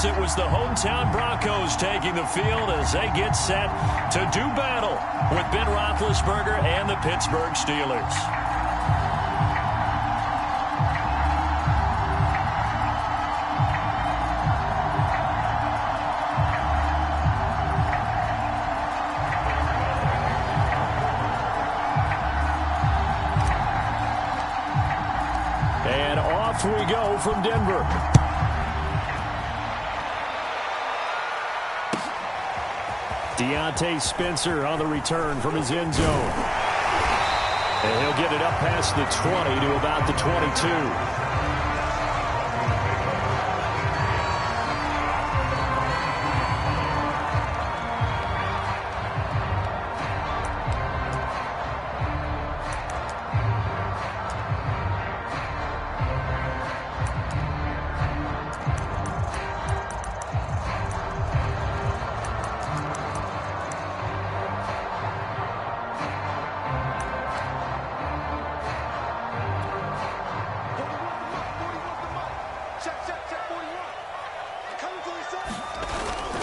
It was the hometown Broncos taking the field as they get set to do battle with Ben Roethlisberger and the Pittsburgh Steelers. And off we go from Denver. Deontay Spencer on the return from his end zone. And he'll get it up past the 20 to about the 22.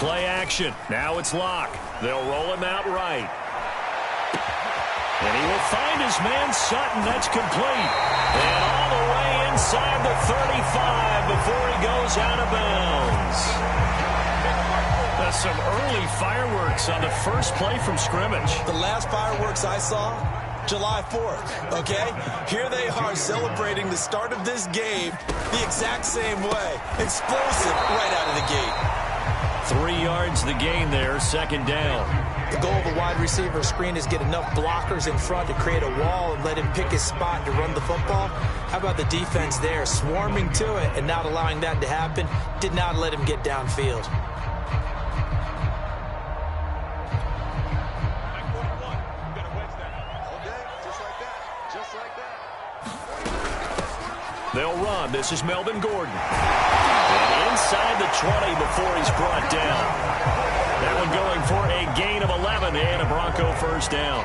Play action. Now it's Locke. They'll roll him out right. And he will find his man Sutton. That's complete. And all the way inside the 35 before he goes out of bounds. That's some early fireworks on the first play from scrimmage. The last fireworks I saw, July 4th, okay? Here they are celebrating the start of this game the exact same way. Explosive right out of the gate. 3 yards the gain there, second down. The goal of a wide receiver screen is get enough blockers in front to create a wall and let him pick his spot to run the football. How about the defense there, swarming to it and not allowing that to happen? Did not let him get downfield. They'll run. This is Melvin Gordon. And inside the 20 before he's brought down. That one going for a gain of 11 and a Bronco first down.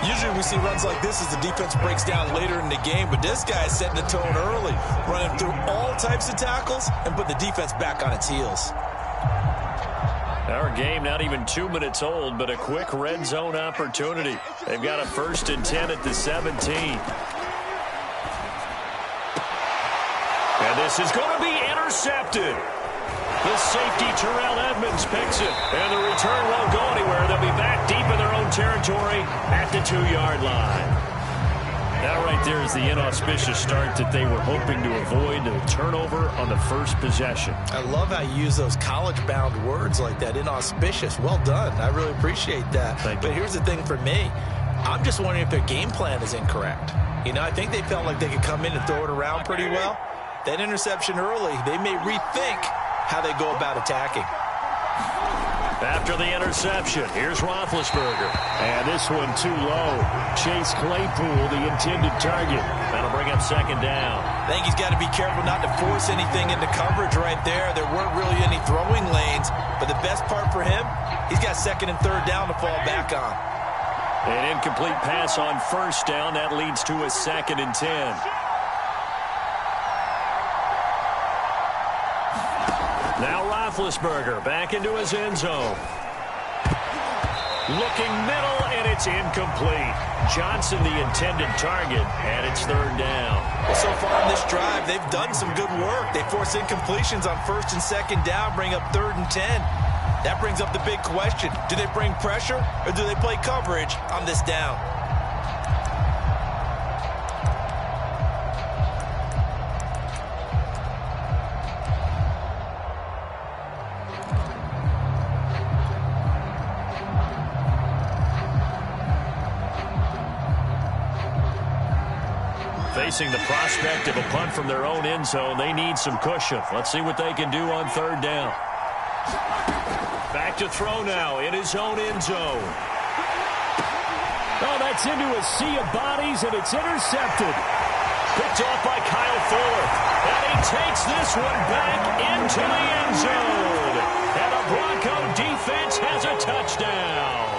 Usually we see runs like this as the defense breaks down later in the game, but this guy is setting the tone early, running through all types of tackles and put the defense back on its heels. Our game not even 2 minutes old, but a quick red zone opportunity. They've got a 1st and 10 at the 17. And this is going to be intercepted. The safety, Terrell Edmonds, picks it. And the return won't go anywhere. They'll be back deep in their own territory at the 2-yard line. That right there is the inauspicious start that they were hoping to avoid, a turnover on the first possession. I love how you use those college-bound words like that, inauspicious. Well done. I really appreciate that. Thank you. But here's the thing for me. I'm just wondering if their game plan is incorrect. You know, I think they felt like they could come in and throw it around pretty well. That interception early, they may rethink how they go about attacking. After the interception, here's Roethlisberger. And this one too low. Chase Claypool, the intended target. That'll bring up second down. I think he's got to be careful not to force anything into coverage right there. There weren't really any throwing lanes. But the best part for him, he's got 2nd and 3rd down to fall back on. An incomplete pass on first down. That leads to a 2nd and 10. Now Roethlisberger back into his end zone. Looking middle, and it's incomplete. Johnson, the intended target, and it's 3rd down. Well, so far in this drive, they've done some good work. They force incompletions on 1st and 2nd down, bring up 3rd and 10. That brings up the big question. Do they bring pressure, or do they play coverage on this down? Facing the prospect of a punt from their own end zone, they need some cushion. Let's see what they can do on 3rd down. Back to throw now in his own end zone. Oh, that's into a sea of bodies, and it's intercepted. Picked off by Kyle Fuller. And he takes this one back into the end zone. And the Bronco defense has a touchdown.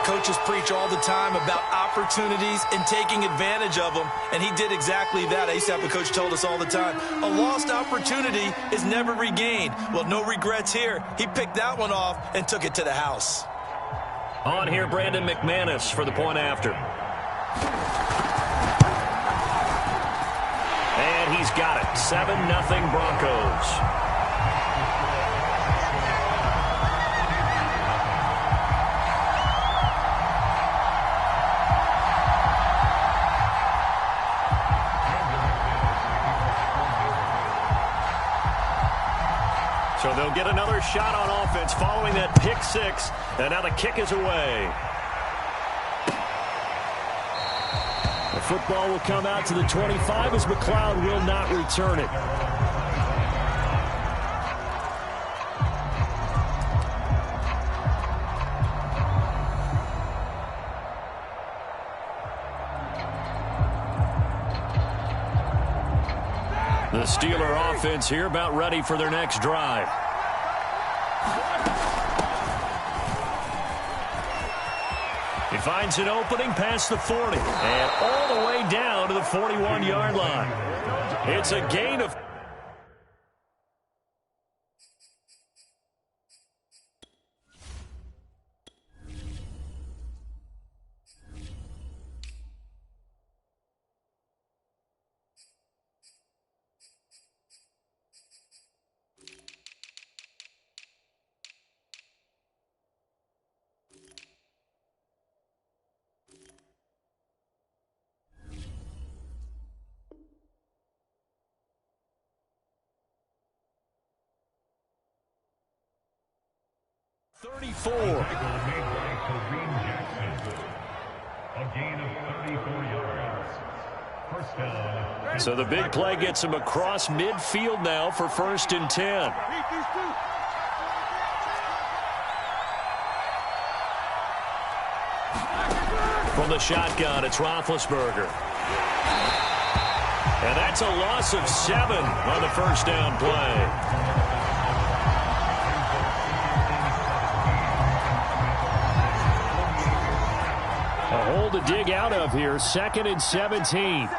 Coach, Coaches preach all the time about opportunities and taking advantage of them, and he did exactly that. I used to have a coach told us all the time, a lost opportunity is never regained. Well, no regrets here. He picked that one off and took it to the house. On here, Brandon McManus for the point after. And he's got it. 7-0 Broncos. So they'll get another shot on offense following that pick six. And now the kick is away. The football will come out to the 25 as McLeod will not return it. The Steeler offense here about ready for their next drive. He finds an opening past the 40 and all the way down to the 41-yard line. It's a gain of... So the big play gets him across midfield now for 1st and 10. From the shotgun, it's Roethlisberger. And that's a loss of 7 on the first down play. A hole to dig out of here, 2nd and 17.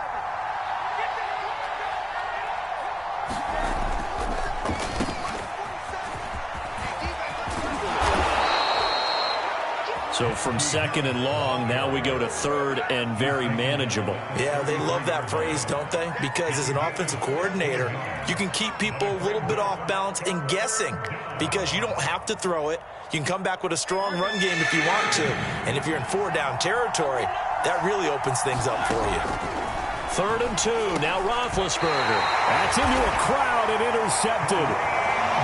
So from 2nd and long, now we go to 3rd and very manageable. Yeah, they love that phrase, don't they? Because as an offensive coordinator, you can keep people a little bit off balance and guessing because you don't have to throw it. You can come back with a strong run game if you want to. And if you're in 4-down territory, that really opens things up for you. 3rd and 2, now Roethlisberger. That's into a crowd and intercepted.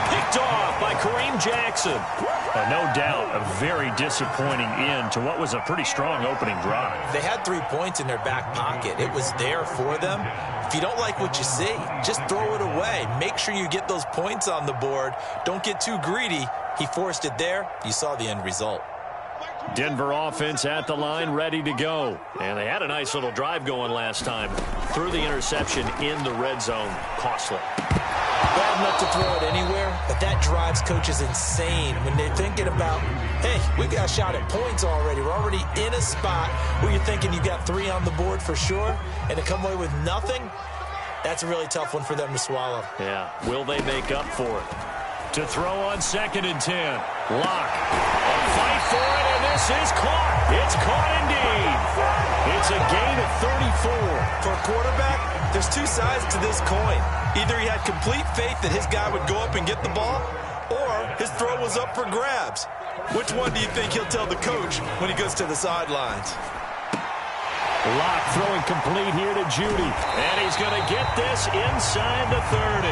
Picked off by Kareem Jackson. No doubt, a very disappointing end to what was a pretty strong opening drive. They had 3 points in their back pocket. It was there for them. If you don't like what you see, just throw it away. Make sure you get those points on the board. Don't get too greedy. He forced it there. You saw the end result. Denver offense at the line, ready to go. And they had a nice little drive going last time. Threw the interception in the red zone. Costly. Bad enough to throw it anywhere, but that drives coaches insane when they're thinking about, hey, we got a shot at points already. We're already in a spot where you're thinking you got 3 on the board for sure, and to come away with nothing, that's a really tough one for them to swallow. Yeah, will they make up for it? To throw on 2nd and 10. Lock. A fight for it, and this is caught. It's caught indeed. It's a gain of 34. For a quarterback, there's 2 sides to this coin. Either he had complete faith that his guy would go up and get the ball, or his throw was up for grabs. Which one do you think he'll tell the coach when he goes to the sidelines? Lock throwing complete here to Judy. And he's going to get this inside the 30.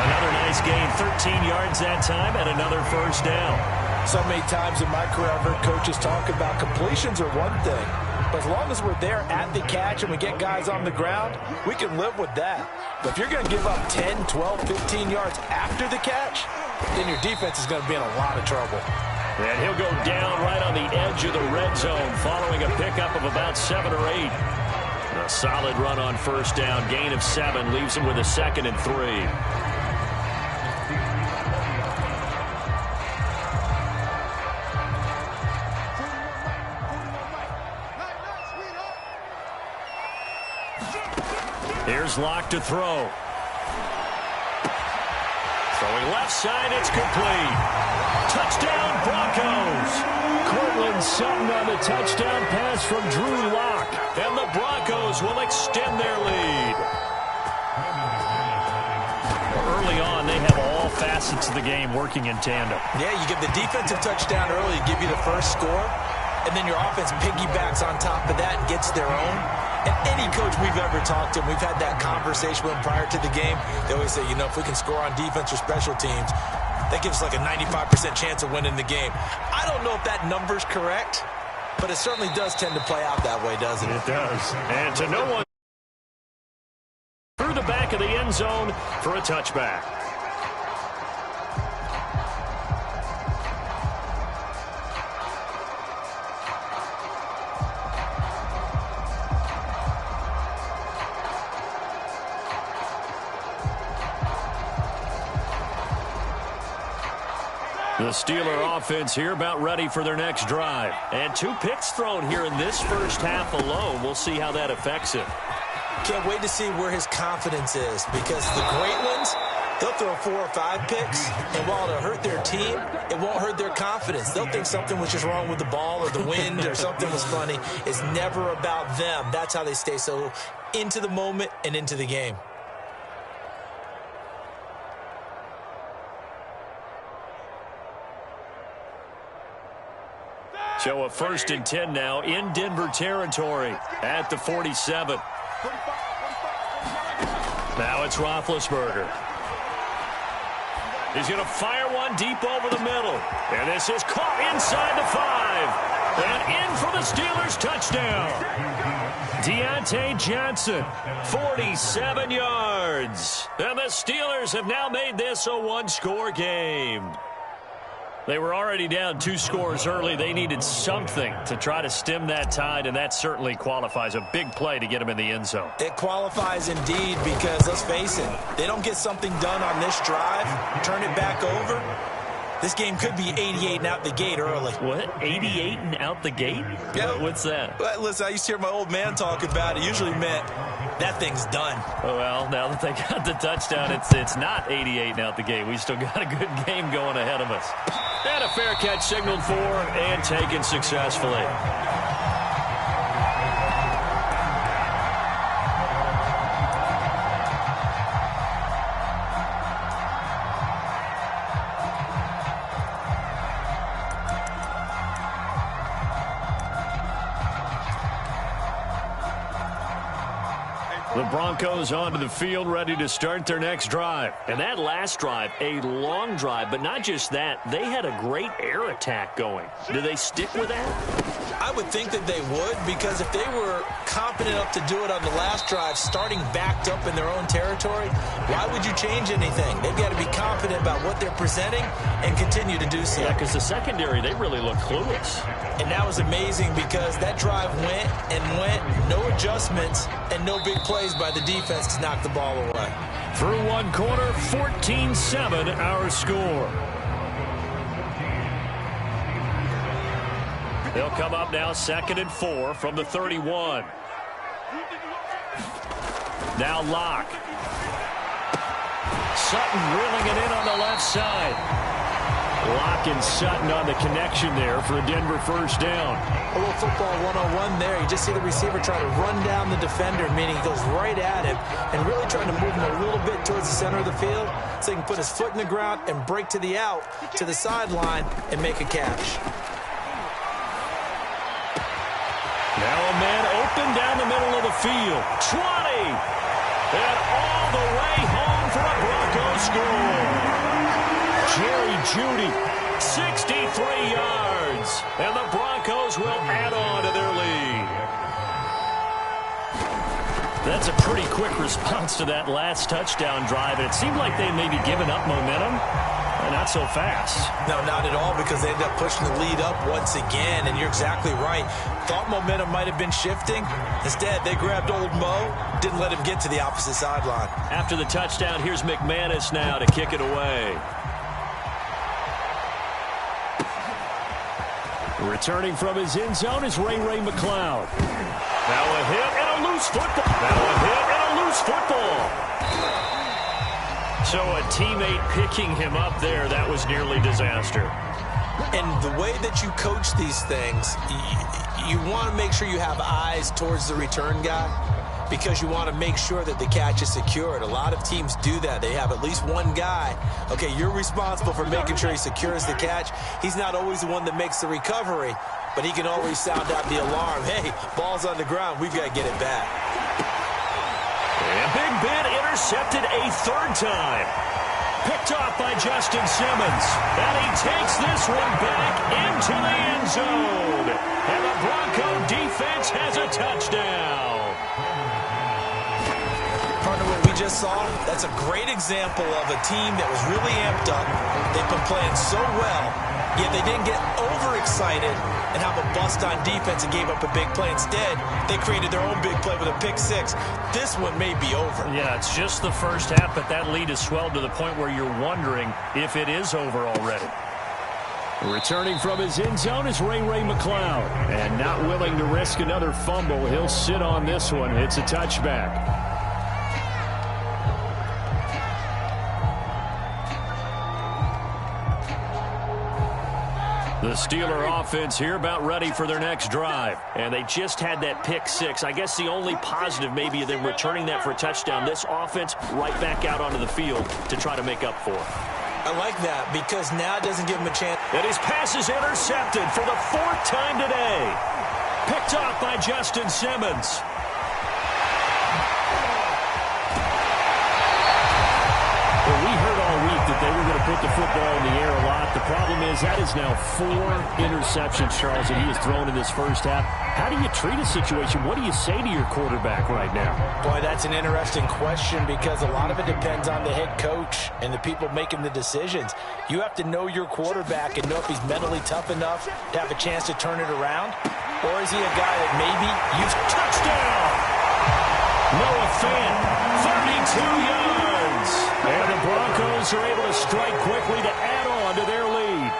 Another nice gain, 13 yards that time, and another first down. So many times in my career I've heard coaches talk about completions are one thing. But as long as we're there at the catch and we get guys on the ground, we can live with that. But if you're going to give up 10, 12, 15 yards after the catch, then your defense is going to be in a lot of trouble. And he'll go down right on the edge of the red zone following a pickup of about 7 or 8. A solid run on first down. Gain of 7 leaves him with a 2nd and 3. Here's Locke to throw. Throwing left side, it's complete. Touchdown, Broncos. Cortland Sutton on the touchdown pass from Drew Locke. And the Broncos will extend their lead. Early on, they have all facets of the game working in tandem. Yeah, you give the defensive touchdown early, give you the first score, and then your offense piggybacks on top of that and gets their own. And any coach we've ever talked to, we've had that conversation with them prior to the game. They always say, if we can score on defense or special teams, that gives us like a 95% chance of winning the game. I don't know if that number's correct, but it certainly does tend to play out that way, doesn't it? It does. And to no one through the back of the end zone for a touchback. The Steeler offense here about ready for their next drive. And 2 picks thrown here in this first half alone. We'll see how that affects him. Can't wait to see where his confidence is, because the great ones, they'll throw 4 or 5 picks, and while it'll hurt their team, it won't hurt their confidence. They'll think something was just wrong with the ball or the wind or something was funny. It's never about them. That's how they stay so into the moment and into the game. So a 1st and 10 now in Denver territory at the 47. Now it's Roethlisberger. He's going to fire one deep over the middle. And this is caught inside the 5. And in for the Steelers touchdown. Deontay Johnson, 47 yards. And the Steelers have now made this a 1-score game. They were already down 2 scores early. They needed something to try to stem that tide, and that certainly qualifies. A big play to get them in the end zone. It qualifies indeed, because let's face it, they don't get something done on this drive, turn it back over, this game could be 88 and out the gate early. What? 88 and out the gate? Yeah. What's that? Well, listen, I used to hear my old man talk about it. Usually meant that thing's done. Oh, well, now that they got the touchdown, it's not 88 and out the gate. We still got a good game going ahead of us. And a fair catch signaled for and taken successfully. The Broncos onto the field, ready to start their next drive. And that last drive, a long drive, but not just that. They had a great air attack going. Do they stick with that? I would think that they would, because if they were confident enough to do it on the last drive, starting backed up in their own territory, why would you change anything? They've got to be confident about what they're presenting and continue to do so. Yeah, because the secondary, they really look clueless. And that was amazing, because that drive went and went, no adjustments, and no big plays by the defense to knock the ball away. Through one quarter, 14-7 our score. They'll come up now 2nd and 4 from the 31. Now Locke. Sutton reeling it in on the left side. Locke and Sutton on the connection there for a Denver first down. A little football 101 there. You just see the receiver try to run down the defender, meaning he goes right at him and really trying to move him a little bit towards the center of the field so he can put his foot in the ground and break to the out, to the sideline, and make a catch. Now a man open down the middle of the field. 20! And all the way home for a Broncos score. Jerry Jeudy, 63 yards. And the Broncos will add on to their lead. That's a pretty quick response to that last touchdown drive. And it seemed like they may be giving up momentum. Not so fast. No, not at all, because they ended up pushing the lead up once again, and you're exactly right. Thought momentum might have been shifting. Instead, they grabbed old Mo, didn't let him get to the opposite sideline. After the touchdown, here's McManus now to kick it away. Returning from his end zone is Ray McCloud. Now a hit and a loose football. Now a hit and a loose loose football. So a teammate picking him up there, that was nearly disaster. And the way that you coach these things, you want to make sure you have eyes towards the return guy because you want to make sure that the catch is secured. A lot of teams do that. They have at least one guy. Okay, you're responsible for making sure he secures the catch. He's not always the one that makes the recovery, but he can always sound out the alarm. Hey, ball's on the ground. We've got to get it back. And Big Ben intercepted a third time. Picked off by Justin Simmons. And he takes this one back into the end zone. And the Bronco defense has a touchdown. Partner, what we just saw, that's a great example of a team that was really amped up. They've been playing so well, yet they didn't get overexcited and have a bust on defense and gave up a big play. Instead, they created their own big play with a pick six. This one may be over. Yeah, it's just the first half, but that lead has swelled to the point where you're wondering if it is over already. Returning from his end zone is Ray McCloud. And not willing to risk another fumble, he'll sit on this one. It's a touchback. The Steeler offense here about ready for their next drive. And they just had that pick six. I guess the only positive maybe of them returning that for a touchdown. This offense right back out onto the field to try to make up for it. I like that because now it doesn't give him a chance. And his pass is intercepted for the fourth time today. Picked off by Justin Simmons. Well, we heard all week that they were going to put the football in the air a lot. The problem is that is now 4 interceptions, Charles, that he has thrown in this first half. How do you treat a situation? What do you say to your quarterback right now? Boy, that's an interesting question because a lot of it depends on the head coach and the people making the decisions. You have to know your quarterback and know if he's mentally tough enough to have a chance to turn it around, or is he a guy that maybe you've touchdown? Noah Fant, 32 yards. And the Broncos are able to strike quickly to add on to their lead.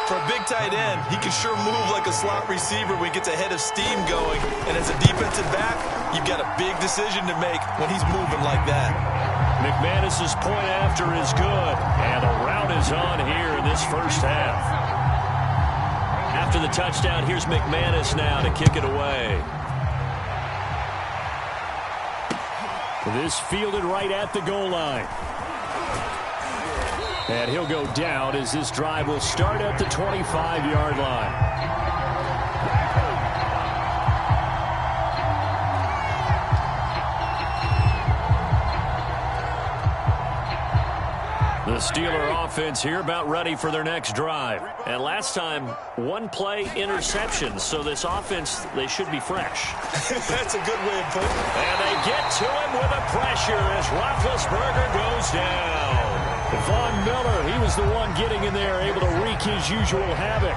For a big tight end, he can sure move like a slot receiver when he gets a head of steam going. And as a defensive back, you've got a big decision to make when he's moving like that. McManus's point after is good. And the route is on here in this first half. After the touchdown, here's McManus now to kick it away. This fielded right at the goal line. And he'll go down as this drive will start at the 25-yard line. The Steeler offense here about ready for their next drive. And last time, one play interceptions. So this offense, they should be fresh. That's a good way of putting it. And they get to him with a pressure as Roethlisberger goes down. Von Miller, he was the one getting in there, able to wreak his usual havoc.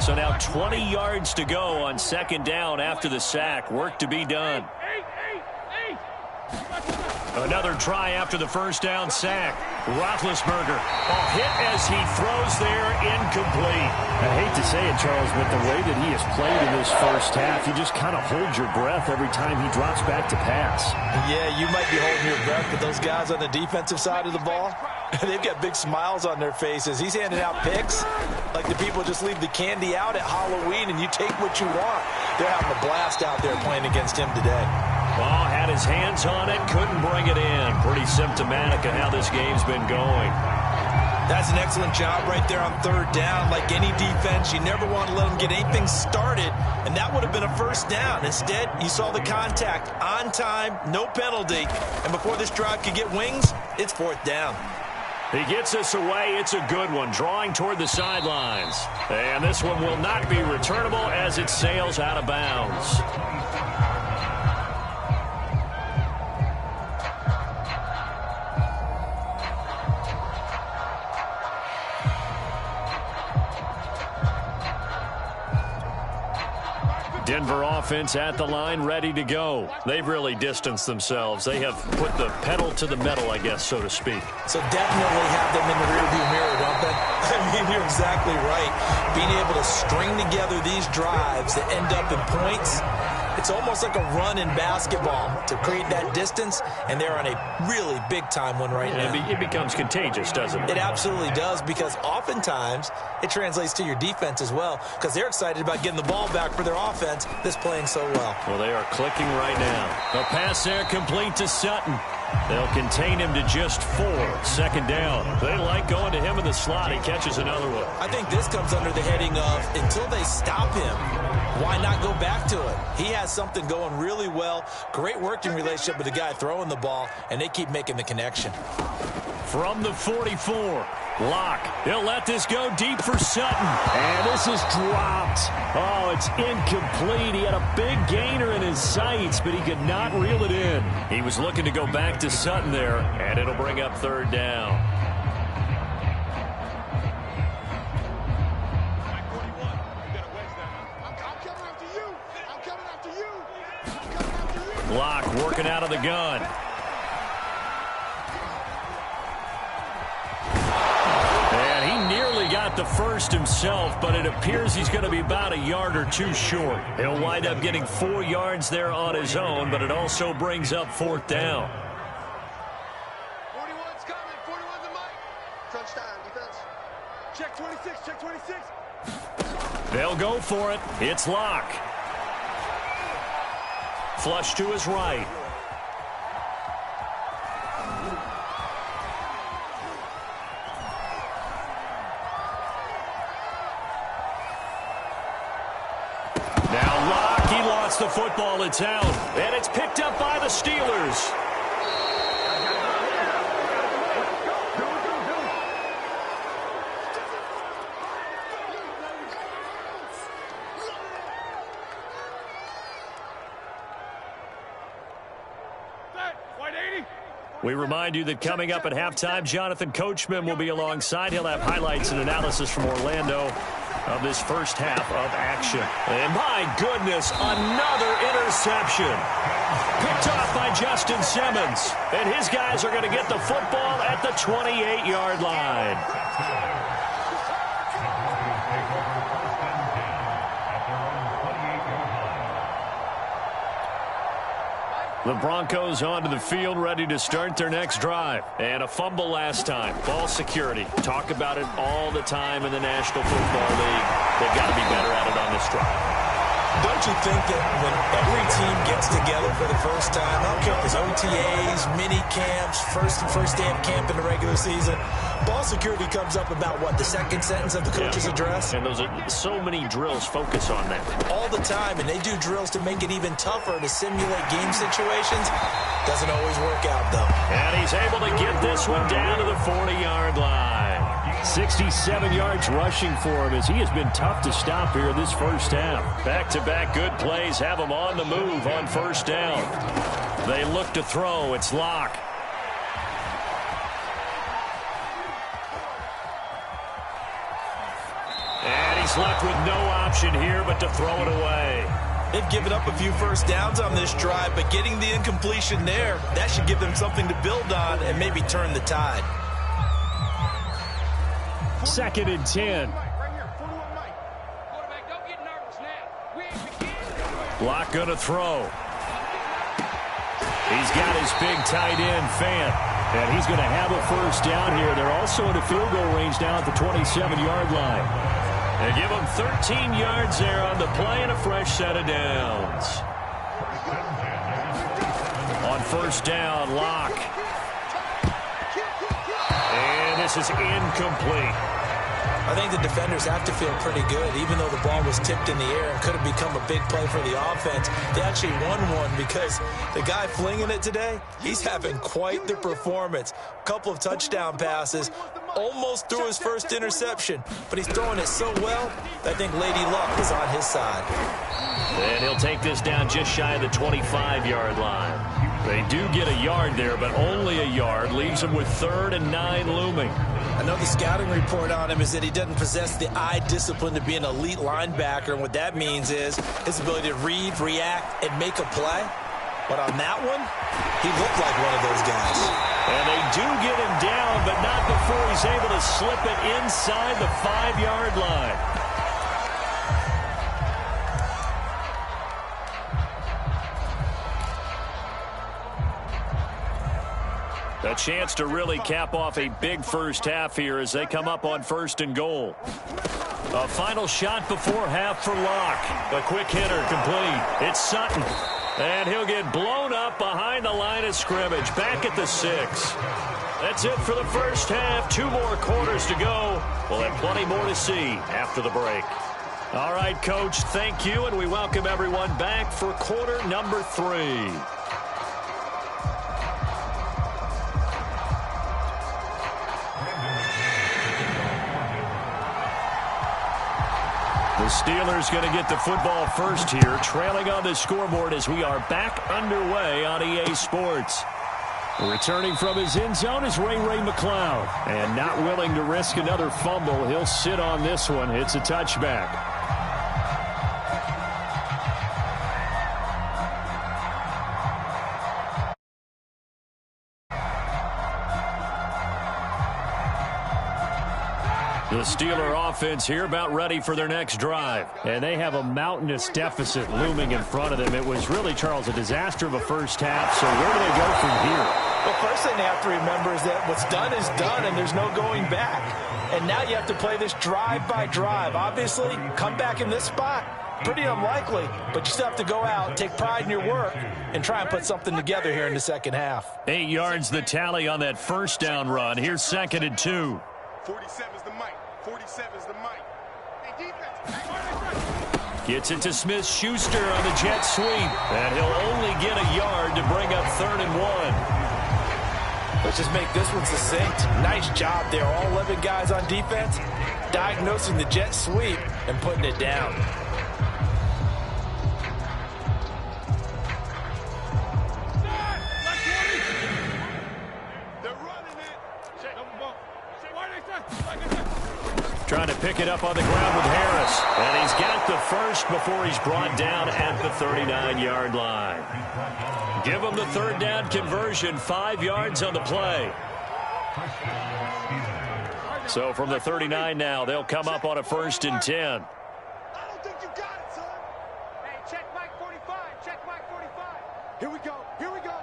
So now 20 yards to go on second down after the sack. Work to be done. Another try after the first down sack. Roethlisberger, a hit as he throws there, incomplete. I hate to say it, Charles, but the way that he has played in this first half, you just kind of hold your breath every time he drops back to pass. Yeah, you might be holding your breath, but those guys on the defensive side of the ball, they've got big smiles on their faces. He's handing out picks like the people just leave the candy out at Halloween and you take what you want. They're having a blast out there playing against him today. Ball had his hands on it, couldn't bring it in. Pretty symptomatic of how this game's been going. That's an excellent job right there on third down. Like any defense, you never want to let them get anything started, and that would have been a first down. Instead, you saw the contact on time, no penalty, and before this drive could get wings, it's fourth down. He gets us away. It's a good one, drawing toward the sidelines. And this one will not be returnable as it sails out of bounds. Denver offense at the line, ready to go. They've really distanced themselves. They have put the pedal to the metal, I guess, so to speak. So definitely have them in the rearview mirror, don't they? I mean, you're exactly right. Being able to string together these drives that end up in points, it's almost like a run in basketball to create that distance, and they're on a really big-time one right now. It becomes contagious, doesn't it? It absolutely does, because oftentimes it translates to your defense as well, because they're excited about getting the ball back for their offense that's playing so well. Well, they are clicking right now. A pass there complete to Sutton. They'll contain him to just 4. 2nd down. They like going to him in the slot. He catches another one. I think this comes under the heading of, until they stop him, why not go back to it? He has something going really well. Great working relationship with the guy throwing the ball, and they keep making the connection. From the 44, Locke. He'll let this go deep for Sutton. And this is dropped. Oh, it's incomplete. He had a big gainer in his sights, but he could not reel it in. He was looking to go back to Sutton there, and it'll bring up 3rd down. Locke working out of the gun. And he nearly got the first himself, but it appears he's going to be about a yard or 2 short. He'll wind up getting 4 yards there on his own, but it also brings up 4th down. 41's coming. 41's the mic. Crunch time, defense. Check 26. Check 26. They'll go for it. It's Locke. Flush to his right. Now Locke, he lost the football. It's out. And it's picked up by the Steelers. We remind you that coming up at halftime, Jonathan Coachman will be alongside. He'll have highlights and analysis from Orlando of this first half of action. And my goodness, another interception. Picked off by Justin Simmons. And his guys are going to get the football at the 28-yard line. The Broncos onto the field, ready to start their next drive. And a fumble last time. Ball security. Talk about it all the time in the National Football League. They've got to be better at it on this drive. Don't you think that when every team gets together for the first time, I don't care if it's OTAs, mini camps, first day of camp in the regular season, ball security comes up about, what, the second sentence of the coach's address? And those are so many drills focus on that. All the time, and they do drills to make it even tougher to simulate game situations. Doesn't always work out, though. And he's able to get this one down to the 40-yard line. 67 yards rushing for him as he has been tough to stop here this first half. Back-to-back good plays have him on the move on 1st down. They look to throw. It's Locke. And he's left with no option here but to throw it away. They've given up a few first downs on this drive, but getting the incompletion there, that should give them something to build on and maybe turn the tide. 2nd and 10. Locke going to throw. He's got his big tight end, Fant. And he's going to have a first down here. They're also in a field goal range now at the 27-yard line. They give him 13 yards there on the play and a fresh set of downs. On 1st down, Locke. And this is incomplete. I think the defenders have to feel pretty good, even though the ball was tipped in the air and could have become a big play for the offense. They actually won one because the guy flinging it today, he's having quite the performance. A couple of touchdown passes, almost threw his first interception, but he's throwing it so well that I think Lady Luck is on his side. And he'll take this down just shy of the 25-yard line. They do get a yard there, but only a yard. Leaves them with 3rd and 9 looming. I know the scouting report on him is that he doesn't possess the eye discipline to be an elite linebacker, and what that means is his ability to read, react, and make a play. But on that one, he looked like one of those guys. And they do get him down, but not before he's able to slip it inside the 5-yard line. A chance to really cap off a big first half here as they come up on 1st and goal. A final shot before half for Locke. A quick hitter complete. It's Sutton. And he'll get blown up behind the line of scrimmage. Back at the 6. That's it for the first half. 2 more quarters to go. We'll have plenty more to see after the break. All right, Coach, thank you, and we welcome everyone back for quarter number 3. The Steelers going to get the football first here, trailing on the scoreboard as we are back underway on EA Sports. Returning from his end zone is Ray McLeod. And not willing to risk another fumble, he'll sit on this one. It's a touchback. The Steeler offense here about ready for their next drive. And they have a mountainous deficit looming in front of them. It was really, Charles, a disaster of a first half. So where do they go from here? Well, first thing they have to remember is that what's done is done, and there's no going back. And now you have to play this drive by drive. Obviously, come back in this spot. Pretty unlikely, but you still have to go out, take pride in your work, and try and put something together here in the second half. 8 yards the tally on that first down run. Here's 2nd and 2. 47's the mic. 47's the mic. Hey, defense. Gets it to Smith-Schuster on the jet sweep. And he'll only get a yard to bring up 3rd and 1. Let's just make this one succinct. Nice job there. All 11 guys on defense diagnosing the jet sweep and putting it down. Trying to pick it up on the ground with Harris. And he's got the first before he's brought down at the 39-yard line. Give him the 3rd down conversion, 5 yards on the play. So from the 39 now, they'll come up on a 1st and 10. I don't think you got it, son. Hey, check Mike 45. Check Mike 45. Here we go. Here we go.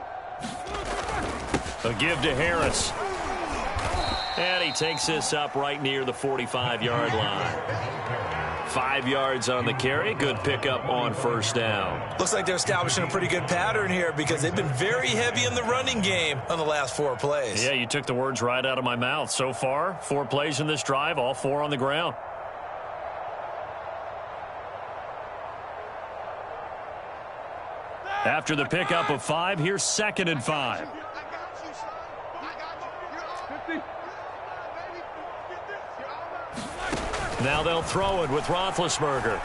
A give to Harris. And he takes this up right near the 45-yard line. 5 yards on the carry. Good pickup on 1st down. Looks like they're establishing a pretty good pattern here because they've been very heavy in the running game on the last 4 plays. Yeah, you took the words right out of my mouth. So far, 4 plays in this drive, all 4 on the ground. After the pickup of 5, here's 2nd and 5. Now they'll throw it with Roethlisberger.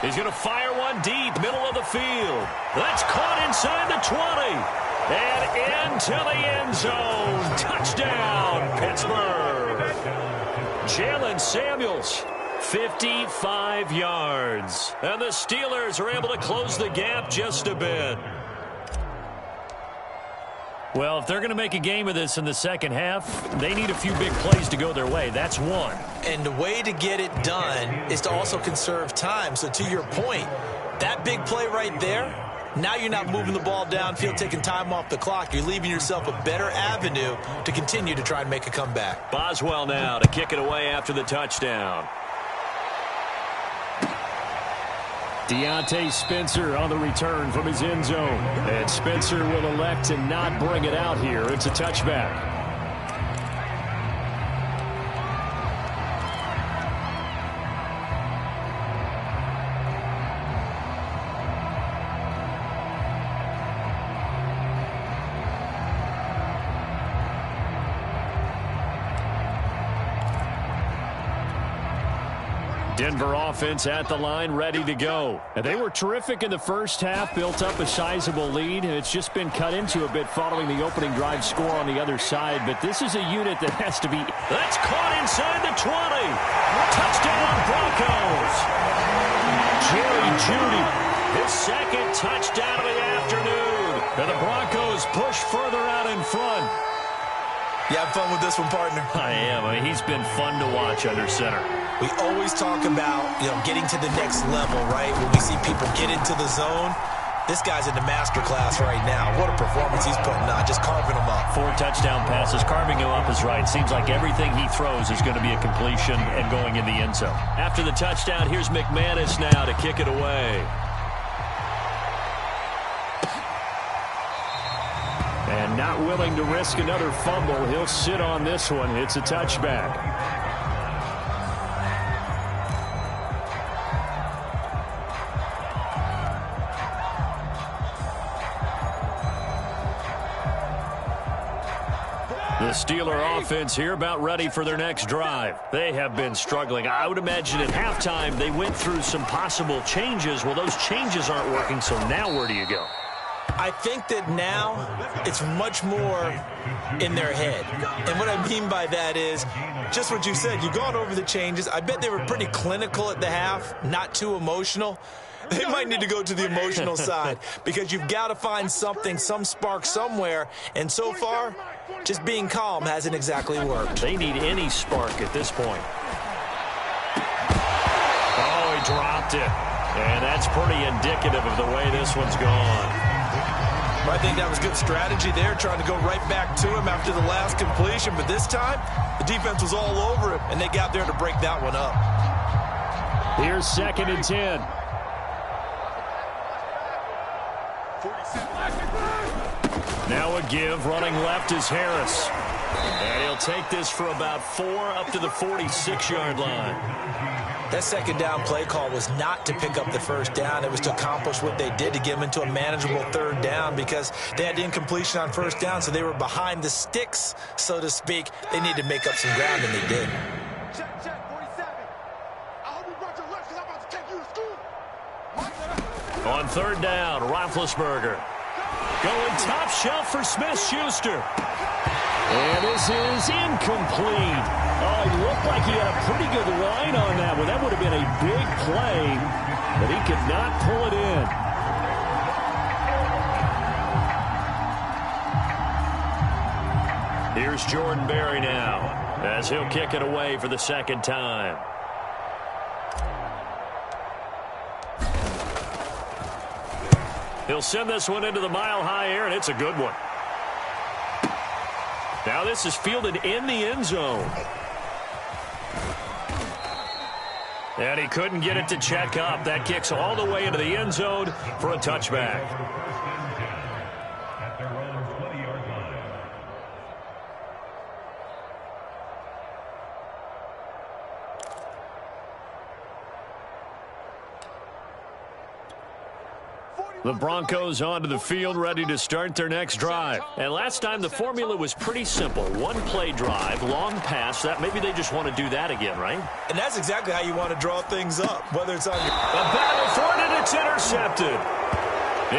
He's going to fire one deep, middle of the field. That's caught inside the 20. And into the end zone. Touchdown, Pittsburgh. Jalen Samuels, 55 yards. And the Steelers are able to close the gap just a bit. Well, if they're going to make a game of this in the second half, they need a few big plays to go their way. That's one. And the way to get it done is to also conserve time. So to your point, that big play right there, now you're not moving the ball downfield, taking time off the clock. You're leaving yourself a better avenue to continue to try and make a comeback. Boswell now to kick it away after the touchdown. Deontay Spencer on the return from his end zone. And Spencer will elect to not bring it out here. It's a touchback. Denver offense at the line, ready to go. And they were terrific in the first half, built up a sizable lead, and it's just been cut into a bit following the opening drive score on the other side. But this is a unit that has to be... That's caught inside the 20. Touchdown, Broncos. Jerry Jeudy, his second touchdown of the afternoon. And the Broncos push further out in front. You have fun with this one, partner? I am. I mean, he's been fun to watch under center. We always talk about, getting to the next level, right? When we see people get into the zone, this guy's in the master class right now. What a performance he's putting on, just carving them up. 4 touchdown passes. Carving him up is right. Seems like everything he throws is going to be a completion and going in the end zone. After the touchdown, here's McManus now to kick it away. And not willing to risk another fumble. He'll sit on this one. It's a touchback. The Steeler offense here about ready for their next drive. They have been struggling. I would imagine at halftime they went through some possible changes. Well, those changes aren't working, so now where do you go? I think that now it's much more in their head. And what I mean by that is just what you said. You've gone over the changes. I bet they were pretty clinical at the half, not too emotional. They might need to go to the emotional side because you've got to find something, some spark somewhere. And so far, just being calm hasn't exactly worked. They need any spark at this point. Oh, he dropped it. And that's pretty indicative of the way this one's gone. I think that was good strategy there, trying to go right back to him after the last completion. But this time, the defense was all over him, and they got there to break that one up. Here's 2nd and 10. Now a give. Running left is Harris. And he'll take this for about 4 up to the 46-yard line. That second down play call was not to pick up the first down. It was to accomplish what they did, to get them into a manageable 3rd down, because they had incompletion on 1st down, so they were behind the sticks, so to speak. They needed to make up some ground, and they did. Check, 47. I hope you brought your lunch because I'm about to take you to school. On 3rd down, Roethlisberger. Going top shelf for Smith-Schuster. And this is incomplete. Oh, it looked like he had a pretty good line on that one. That would have been a big play, but he could not pull it in. Here's Jordan Berry now, as he'll kick it away for the 2nd time. He'll send this one into the mile-high air, and it's a good one. Now this is fielded in the end zone. And he couldn't get it to check up. That kicks all the way into the end zone for a touchback. The Broncos onto the field, ready to start their next drive. And last time the formula was pretty simple. 1-play drive, long pass. That maybe they just want to do that again, right? And that's exactly how you want to draw things up, whether it's on your... A battle for it, and it's intercepted.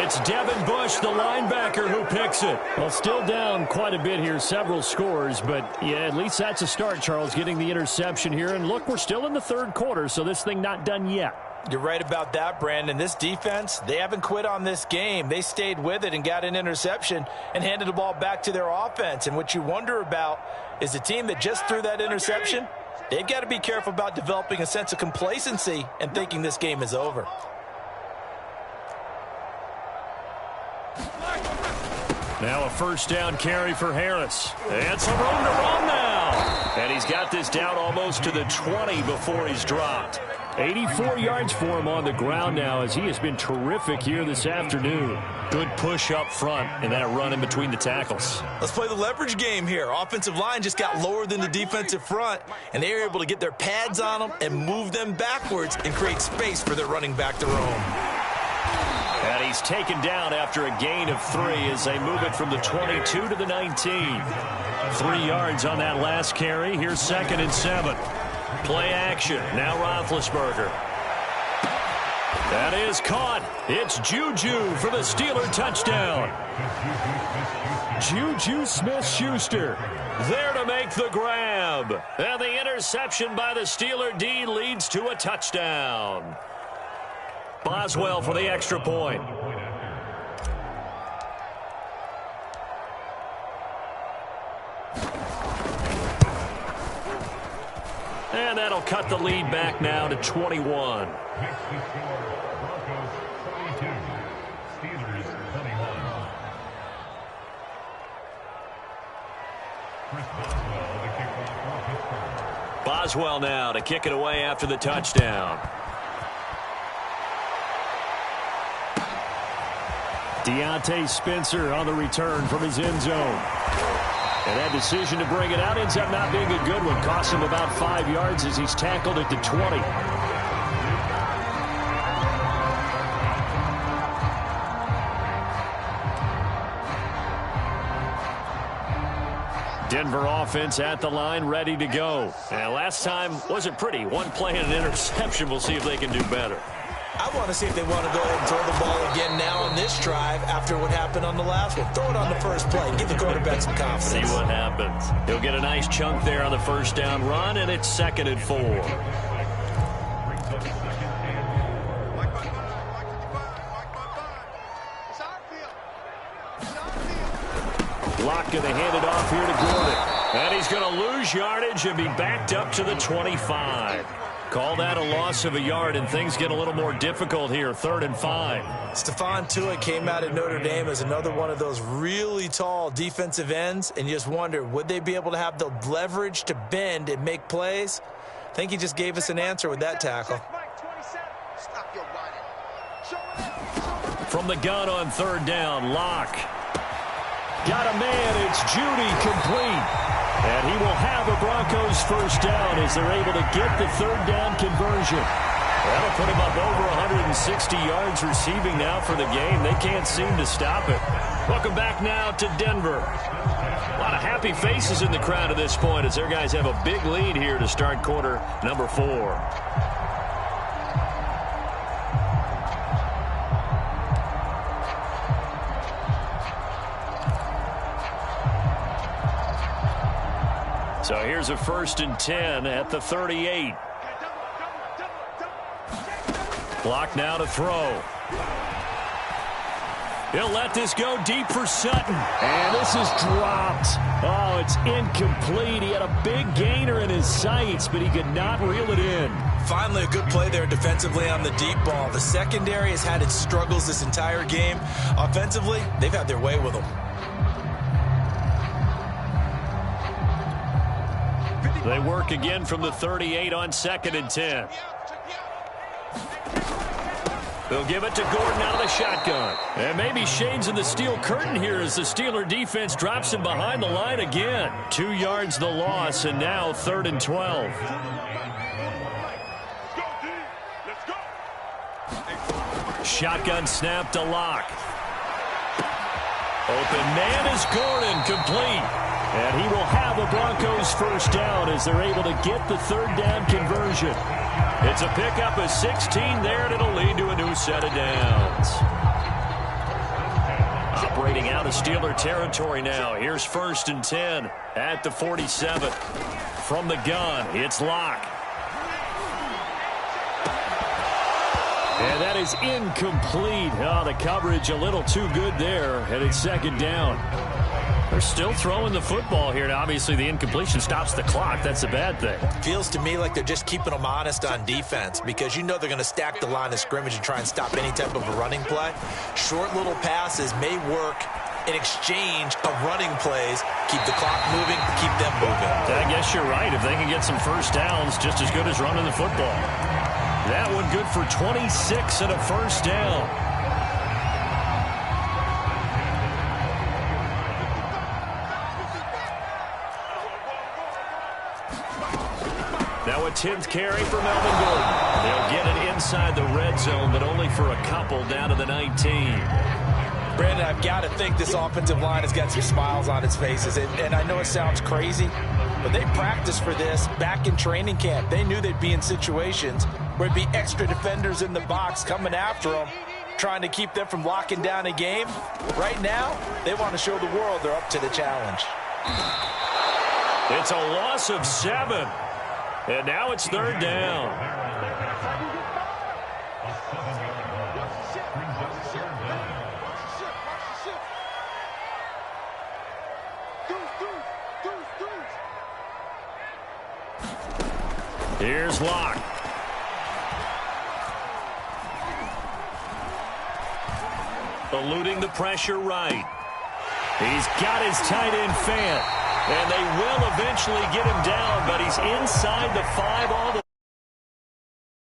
It's Devin Bush, the linebacker, who picks it. Well, still down quite a bit here, several scores, but yeah, at least that's a start, Charles, getting the interception here. And look, we're still in the 3rd quarter, so this thing not done yet. You're right about that, Brandon. This defense, they haven't quit on this game. They stayed with it and got an interception and handed the ball back to their offense. And what you wonder about is the team that just threw that interception, they've got to be careful about developing a sense of complacency and thinking this game is over. Now a 1st down carry for Harris. And some room to run now. And he's got this down almost to the 20 before he's dropped. 84 yards for him on the ground now, as he has been terrific here this afternoon. Good push up front and that run in between the tackles. Let's play the leverage game here. Offensive line just got lower than the defensive front, and they were able to get their pads on them and move them backwards and create space for their running back to roam. And he's taken down after a gain of 3 as they move it from the 22 to the 19. 3 yards on that last carry. Here's 2nd and 7. Play action. Now Roethlisberger. That is caught. It's Juju for the Steeler touchdown. Juju Smith-Schuster there to make the grab. And the interception by the Steeler D leads to a touchdown. Boswell for the extra point. And that'll cut the lead back now to 21. Boswell now to kick it away after the touchdown. Deontay Spencer on the return from his end zone. And that decision to bring it out ends up not being a good one. Cost him about 5 yards as he's tackled at the 20. Denver offense at the line, ready to go. And last time wasn't pretty. One play and an interception. We'll see if they can do better. I want to see if they want to go ahead and throw the ball again now on this drive after what happened on the last one. Throw it on the first play. Give the quarterback some confidence. See what happens. He'll get a nice chunk there on the first down run, and it's 2nd and 4. Locke going to hand it off here to Gordon. And he's going to lose yardage and be backed up to the 25. Call that a loss of a yard, and things get a little more difficult here. 3rd and 5. Stephon Tuitt came out of Notre Dame as another one of those really tall defensive ends, and you just wonder, would they be able to have the leverage to bend and make plays? I think he just gave us an answer with that tackle. From the gun on 3rd down, Locke. Got a man. It's Judy complete. And he will have a Broncos first down as they're able to get the 3rd down conversion. That'll put him up over 160 yards receiving now for the game. They can't seem to stop it. Welcome back now to Denver. A lot of happy faces in the crowd at this point as their guys have a big lead here to start quarter number 4. So here's a 1st and 10 at the 38. Block now to throw. He'll let this go deep for Sutton. And this is dropped. Oh, it's incomplete. He had a big gainer in his sights, but he could not reel it in. Finally, a good play there defensively on the deep ball. The secondary has had its struggles this entire game. Offensively, they've had their way with them. They work again from the 38 on 2nd and 10. They'll give it to Gordon out of the shotgun. And maybe shades in the steel curtain here as the Steeler defense drops him behind the line again. 2 yards the loss, and now 3rd and 12. Shotgun snap to Locke. Open man is Gordon, complete. And he will have a Broncos first down as they're able to get the 3rd down conversion. It's a pickup of 16 there, and it'll lead to a new set of downs. Operating out of Steeler territory now. Here's 1st and 10 at the 47. From the gun, it's Locke. And that is incomplete. Oh, the coverage a little too good there, and it's 2nd down. They're still throwing the football here. Now, obviously, the incompletion stops the clock. That's a bad thing. Feels to me like they're just keeping them honest on defense because you know they're going to stack the line of scrimmage and try and stop any type of a running play. Short little passes may work in exchange of running plays. Keep the clock moving, keep them moving. I guess you're right. If they can get some first downs, just as good as running the football. That one good for 26 and a first down. Now a 10th carry for Melvin Gordon. They'll get it inside the red zone, but only for a couple down to the 19. Brandon, I've got to think this offensive line has got some smiles on its faces. And I know it sounds crazy, But they practiced for this back in training camp. They knew they'd be in situations where there'd be extra defenders in the box coming after them, trying to keep them from locking down a game. Right now, they want to show the world they're up to the challenge. It's a loss of 7. And now it's 3rd down. Here's Locke. Eluding the pressure right. He's got his tight end Fant. And they will eventually get him down, but he's inside the 5 all the